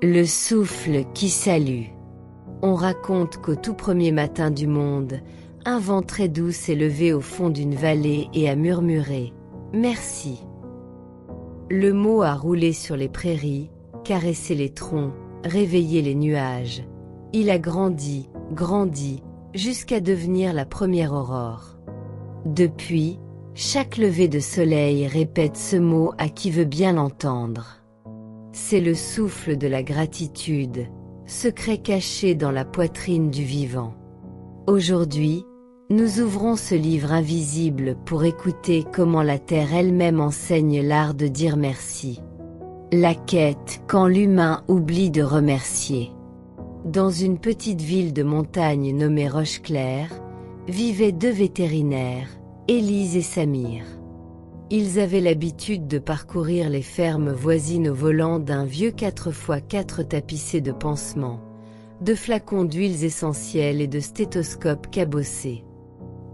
Le souffle qui salue. On raconte qu'au tout premier matin du monde, un vent très doux s'est levé au fond d'une vallée et a murmuré « Merci ». Le mot a roulé sur les prairies, caressé les troncs, réveillé les nuages. Il a grandi, grandi, jusqu'à devenir la première aurore. Depuis, chaque lever de soleil répète ce mot à qui veut bien l'entendre. C'est le souffle de la gratitude, secret caché dans la poitrine du vivant. Aujourd'hui, nous ouvrons ce livre invisible pour écouter comment la terre elle-même enseigne l'art de dire merci. La quête quand l'humain oublie de remercier. Dans une petite ville de montagne nommée Rocheclair, vivaient deux vétérinaires, Élise et Samir. Ils avaient l'habitude de parcourir les fermes voisines au volant d'un vieux 4x4 tapissé de pansements, de flacons d'huiles essentielles et de stéthoscopes cabossés.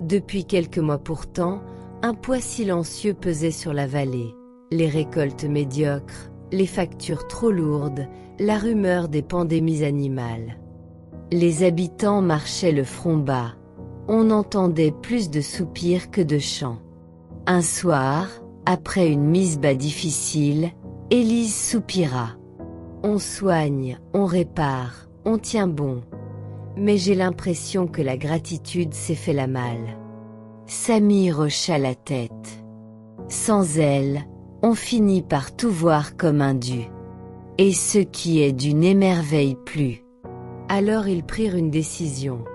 Depuis quelques mois pourtant, un poids silencieux pesait sur la vallée. Les récoltes médiocres, les factures trop lourdes, la rumeur des pandémies animales. Les habitants marchaient le front bas. On entendait plus de soupirs que de chants. Un soir, après une mise bas difficile, Élise soupira. On soigne, on répare, on tient bon. Mais j'ai l'impression que la gratitude s'est fait la malle. Samir hocha la tête. Sans elle, on finit par tout voir comme un dû. Et ce qui est dû n'émerveille plus. Alors ils prirent une décision.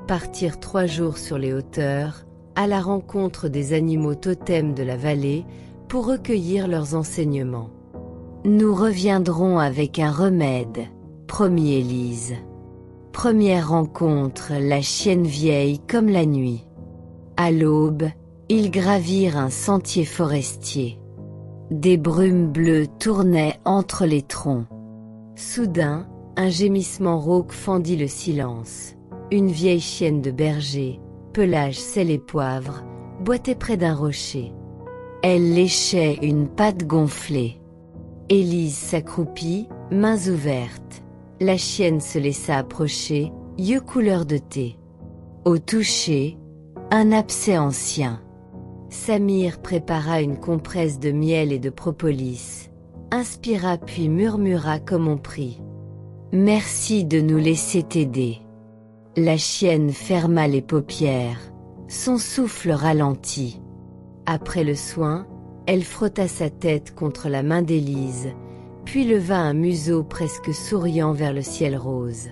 Partir 3 jours sur les hauteurs, à la rencontre des animaux totems de la vallée, pour recueillir leurs enseignements. Nous reviendrons avec un remède, promit Élise. Première rencontre, la chienne vieille comme la nuit. À l'aube, ils gravirent un sentier forestier. Des brumes bleues tournaient entre les troncs. Soudain, un gémissement rauque fendit le silence. Une vieille chienne de berger, pelage sel et poivre, boitait près d'un rocher. Elle léchait une patte gonflée. Élise s'accroupit, mains ouvertes. La chienne se laissa approcher, yeux couleur de thé. Au toucher, un abcès ancien. Samir prépara une compresse de miel et de propolis, inspira puis murmura comme on prie. « Merci de nous laisser t'aider. » La chienne ferma les paupières, son souffle ralentit. Après le soin, elle frotta sa tête contre la main d'Élise, puis leva un museau presque souriant vers le ciel rose.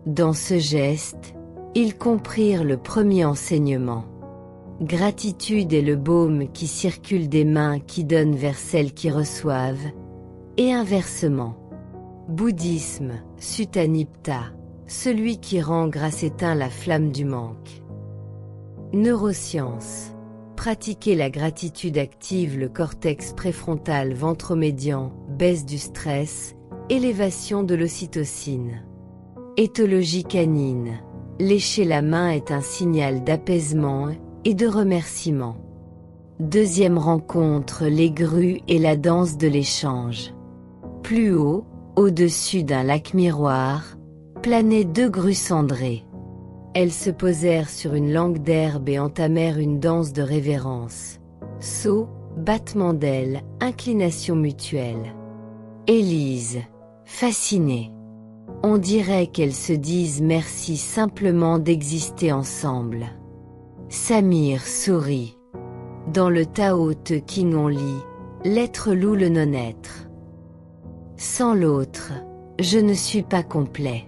Dans ce geste, ils comprirent le premier enseignement. Gratitude est le baume qui circule des mains qui donnent vers celles qui reçoivent, et inversement. Bouddhisme, Sutta Nipata, celui qui rend grâce éteint la flamme du manque. Neurosciences, pratiquer la gratitude active le cortex préfrontal ventromédian, baisse du stress, élévation de l'ocytocine. Éthologie canine, lécher la main est un signal d'apaisement et de remerciement. Deuxième rencontre, les grues et la danse de l'échange. Plus haut, au-dessus d'un lac miroir, planaient 2 grues cendrées. Elles se posèrent sur une langue d'herbe et entamèrent une danse de révérence. Saut, battement d'ailes, inclination mutuelle. Élise, fascinée. On dirait qu'elles se disent merci simplement d'exister ensemble. Samir sourit. Dans le Tao Te Ching on lit, l'être loue le non-être. Sans l'autre, je ne suis pas complet.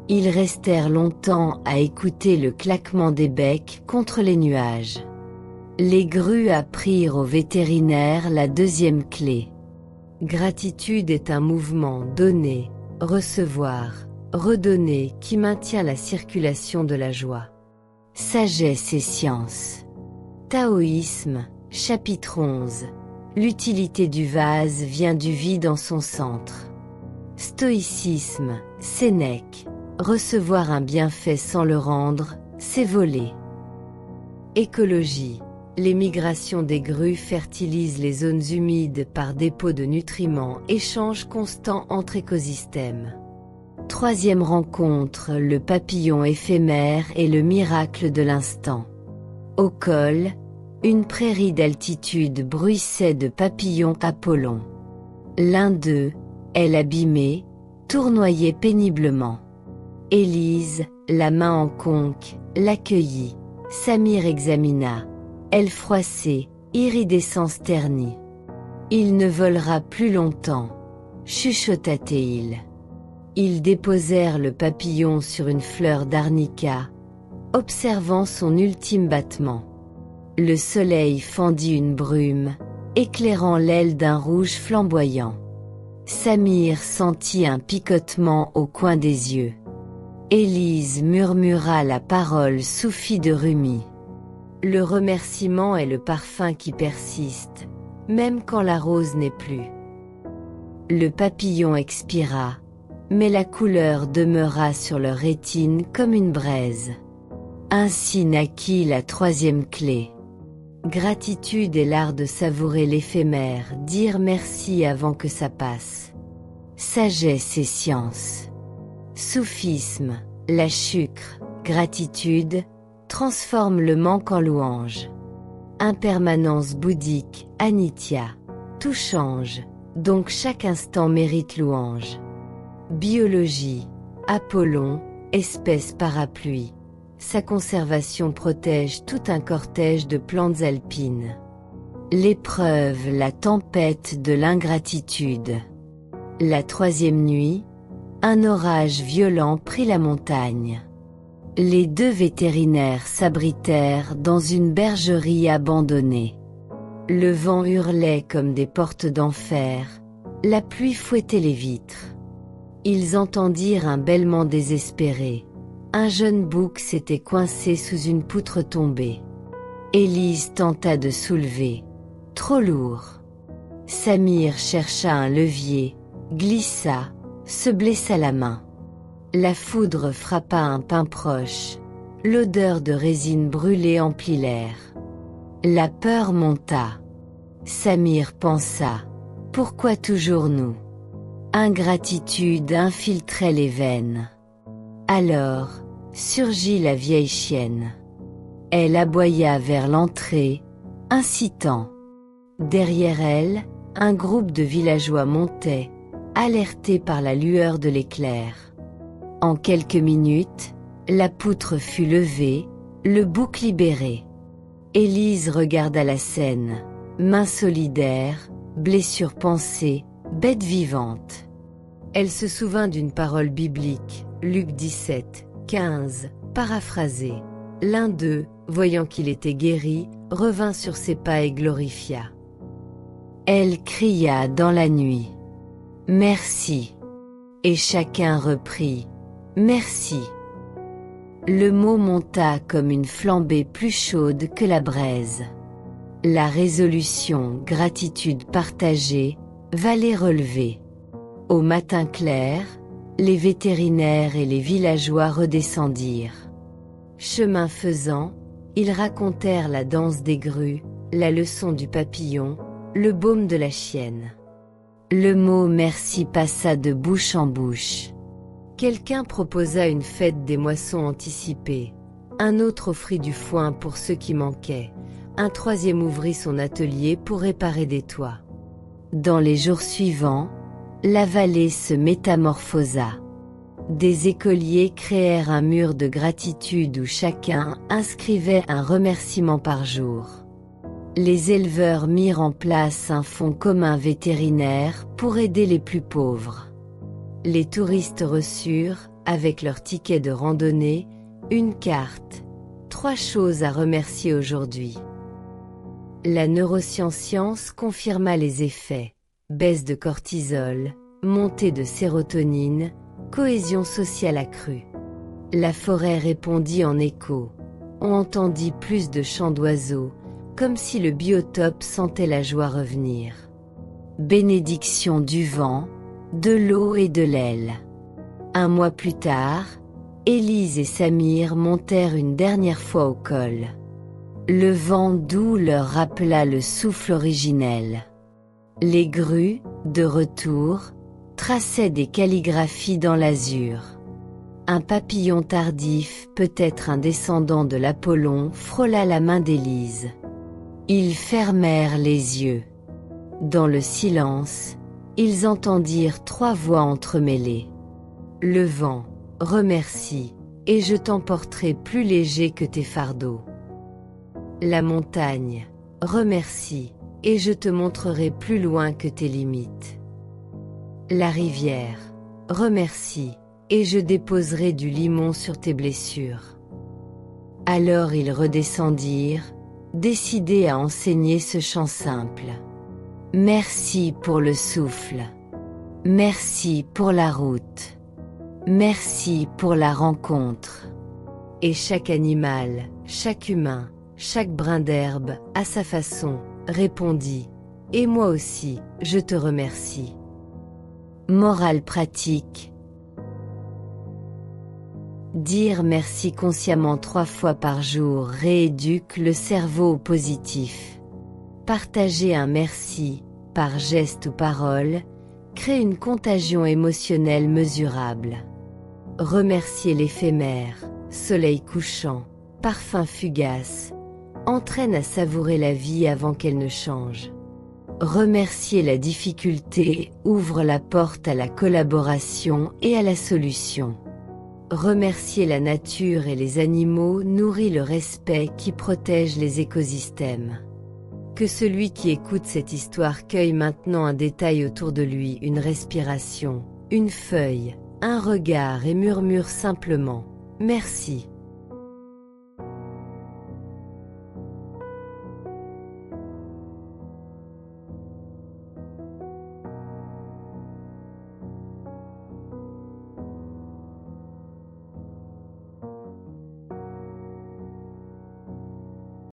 Ils restèrent longtemps à écouter le claquement des becs contre les nuages. Les grues apprirent aux vétérinaires la deuxième clé. Gratitude est un mouvement donner, recevoir, redonner qui maintient la circulation de la joie. Sagesse et science. Taoïsme, chapitre 11. L'utilité du vase vient du vide en son centre. Stoïcisme, Sénèque. Recevoir un bienfait sans le rendre, c'est voler. Écologie. Les migrations des grues fertilisent les zones humides par dépôt de nutriments, échange constant entre écosystèmes. Troisième rencontre, le papillon éphémère et le miracle de l'instant. Au col, une prairie d'altitude bruissait de papillons Apollon. L'un d'eux, elle abîmée, tournoyait péniblement. Élise, la main en conque, l'accueillit. Samir examina. Elle froissée, iridescence ternie. Il ne volera plus longtemps, chuchota-t-il. Ils déposèrent le papillon sur une fleur d'arnica, observant son ultime battement. Le soleil fendit une brume, éclairant l'aile d'un rouge flamboyant. Samir sentit un picotement au coin des yeux. Élise murmura la parole soufie de Rumi. Le remerciement est le parfum qui persiste, même quand la rose n'est plus. Le papillon expira, mais la couleur demeura sur leur rétine comme une braise. Ainsi naquit la troisième clé. Gratitude est l'art de savourer l'éphémère, dire merci avant que ça passe. Sagesse et science. Soufisme, la shukr, gratitude, transforme le manque en louange. Impermanence bouddhique, anitya. Tout change, donc chaque instant mérite louange. Biologie, Apollon, espèce parapluie. Sa conservation protège tout un cortège de plantes alpines. L'épreuve, la tempête de l'ingratitude. La troisième nuit, un orage violent prit la montagne. Les deux vétérinaires s'abritèrent dans une bergerie abandonnée. Le vent hurlait comme des portes d'enfer, la pluie fouettait les vitres. Ils entendirent un bêlement désespéré. Un jeune bouc s'était coincé sous une poutre tombée. Élise tenta de soulever. Trop lourd. Samir chercha un levier, glissa, se blessa la main. La foudre frappa un pin proche. L'odeur de résine brûlée emplit l'air. La peur monta. Samir pensa. Pourquoi toujours nous? Ingratitude infiltrait les veines. Alors, surgit la vieille chienne. Elle aboya vers l'entrée, incitant. Derrière elle, un groupe de villageois montait, alertés par la lueur de l'éclair. En quelques minutes, la poutre fut levée, le bouc libéré. Élise regarda la scène, main solidaire, blessure pansée, bête vivante. Elle se souvint d'une parole biblique, Luc 17, 15, paraphrasée. L'un d'eux, voyant qu'il était guéri, revint sur ses pas et glorifia. Elle cria dans la nuit. Merci. Et chacun reprit. Merci. Le mot monta comme une flambée plus chaude que la braise. La résolution, gratitude partagée, valait relevée. Au matin clair, les vétérinaires et les villageois redescendirent. Chemin faisant, ils racontèrent la danse des grues, la leçon du papillon, le baume de la chienne. Le mot merci passa de bouche en bouche. Quelqu'un proposa une fête des moissons anticipées. Un autre offrit du foin pour ceux qui manquaient. Un troisième ouvrit son atelier pour réparer des toits. Dans les jours suivants, la vallée se métamorphosa. Des écoliers créèrent un mur de gratitude où chacun inscrivait un remerciement par jour. Les éleveurs mirent en place un fonds commun vétérinaire pour aider les plus pauvres. Les touristes reçurent, avec leur ticket de randonnée, une carte. 3 choses à remercier aujourd'hui. La neuroscience confirma les effets. Baisse de cortisol, montée de sérotonine, cohésion sociale accrue. La forêt répondit en écho. On entendit plus de chants d'oiseaux, comme si le biotope sentait la joie revenir. Bénédiction du vent, de l'eau et de l'aile. Un mois plus tard, Élise et Samir montèrent une dernière fois au col. Le vent doux leur rappela le souffle originel. Les grues, de retour, traçaient des calligraphies dans l'azur. Un papillon tardif, peut-être un descendant de l'Apollon, frôla la main d'Élise. Ils fermèrent les yeux. Dans le silence, ils entendirent 3 voix entremêlées. Le vent, remercie, et je t'emporterai plus léger que tes fardeaux. La montagne, remercie, et je te montrerai plus loin que tes limites. La rivière, remercie, et je déposerai du limon sur tes blessures. Alors ils redescendirent, décidés à enseigner ce chant simple. Merci pour le souffle. Merci pour la route. Merci pour la rencontre. Et chaque animal, chaque humain, chaque brin d'herbe, à sa façon, répondit « Et moi aussi, je te remercie ». Morale pratique. Dire merci consciemment 3 fois par jour rééduque le cerveau au positif. Partager un merci, par geste ou parole, crée une contagion émotionnelle mesurable. Remercier l'éphémère, soleil couchant, parfum fugace, entraîne à savourer la vie avant qu'elle ne change. Remercier la difficulté ouvre la porte à la collaboration et à la solution. Remercier la nature et les animaux nourrit le respect qui protège les écosystèmes. Que celui qui écoute cette histoire cueille maintenant un détail autour de lui, une respiration, une feuille, un regard et murmure simplement « Merci ».